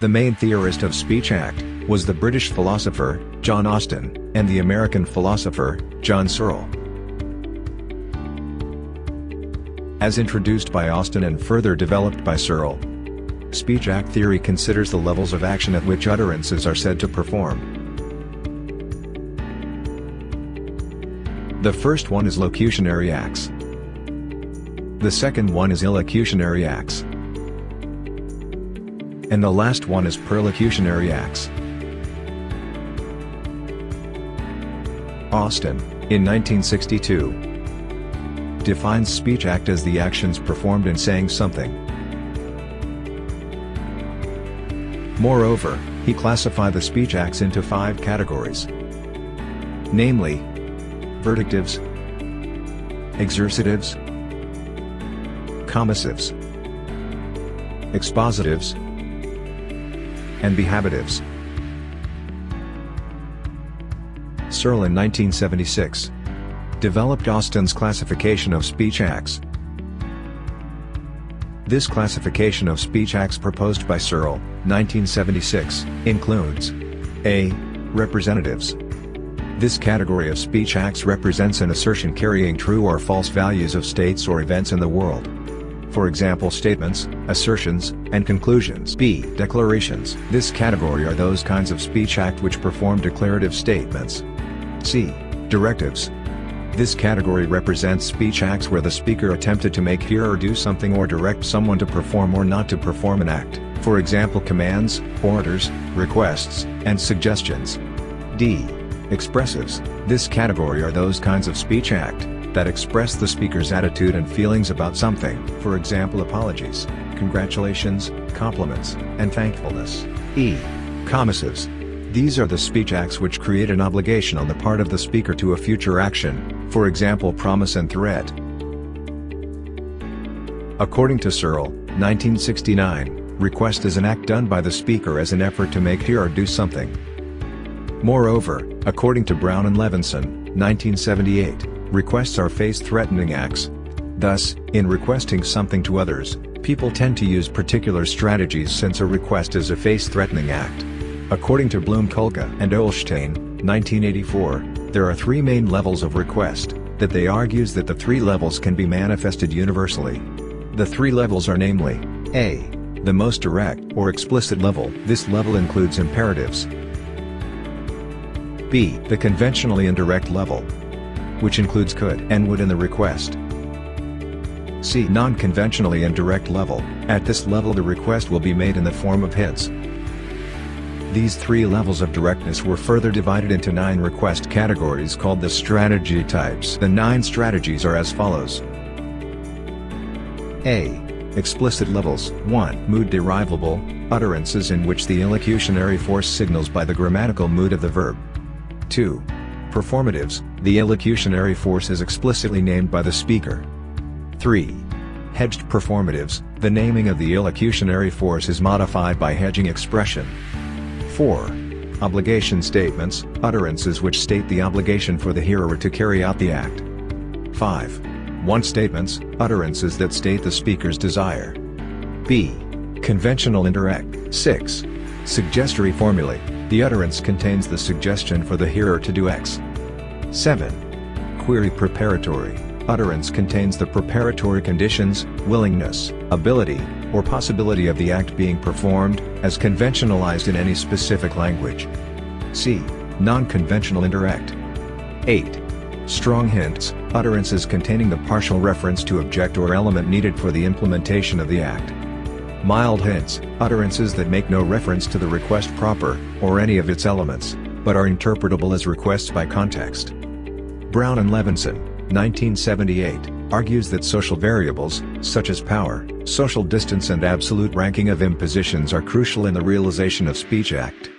The main theorist of Speech Act was the British philosopher, John Austin, and the American philosopher, John Searle. As introduced by Austin and further developed by Searle, Speech Act theory considers the levels of action at which utterances are said to perform. The first one is locutionary acts. The second one is illocutionary acts. And the last one is perlocutionary acts. Austin, in 1962, defines speech act as the actions performed in saying something. Moreover, he classified the speech acts into 5 categories, namely, verdictives, exercitives, commissatives, expositives, and behabitives. Searle in 1976 developed Austin's classification of speech acts. This classification of speech acts proposed by Searle, 1976, includes a. Representatives. This category of speech acts represents an assertion carrying true or false values of states or events in the world. For example, statements, assertions, and conclusions. B. Declarations. This category are those kinds of speech act which perform declarative statements. C. Directives. This category represents speech acts where the speaker attempted to make, hear or do something or direct someone to perform or not to perform an act. For example, commands, orders, requests, and suggestions. D. Expressives. This category are those kinds of speech act that express the speaker's attitude and feelings about something. For example, apologies, congratulations, compliments, and thankfulness. E. Commissatives. These are the speech acts which create an obligation on the part of the speaker to a future action, for example, promise and threat. According to Searle, 1969, request is an act done by the speaker as an effort to make, hear or do something. Moreover, according to Brown and Levinson, 1978, requests are face-threatening acts. Thus, in requesting something to others, people tend to use particular strategies since a request is a face-threatening act. According to Bloom, Kulka, and Olstein, 1984, there are 3 main levels of request, that they argues that the 3 levels can be manifested universally. The 3 levels are namely, a. the most direct or explicit level. This level includes imperatives. B. the conventionally indirect level, which includes could and would in the request. C. non-conventionally indirect level. At this level the request will be made in the form of hints. These 3 levels of directness were further divided into 9 request categories called the strategy types. The 9 strategies are as follows. A. Explicit levels. 1. Mood derivable, utterances in which the illocutionary force signals by the grammatical mood of the verb. 2. Performatives, the illocutionary force is explicitly named by the speaker. 3. Hedged performatives, the naming of the illocutionary force is modified by hedging expression. 4. Obligation statements, utterances which state the obligation for the hearer to carry out the act. 5. Want statements, utterances that state the speaker's desire. B. Conventional indirect. 6. Suggestory formulae, the utterance contains the suggestion for the hearer to do X. 7. Query preparatory, utterance contains the preparatory conditions, willingness, ability, or possibility of the act being performed, as conventionalized in any specific language. C. Non-conventional indirect. 8. Strong hints, utterances containing the partial reference to object or element needed for the implementation of the act. Mild hints, utterances that make no reference to the request proper, or any of its elements, but are interpretable as requests by context. Brown and Levinson, 1978, argues that social variables, such as power, social distance and absolute ranking of impositions are crucial in the realization of speech act.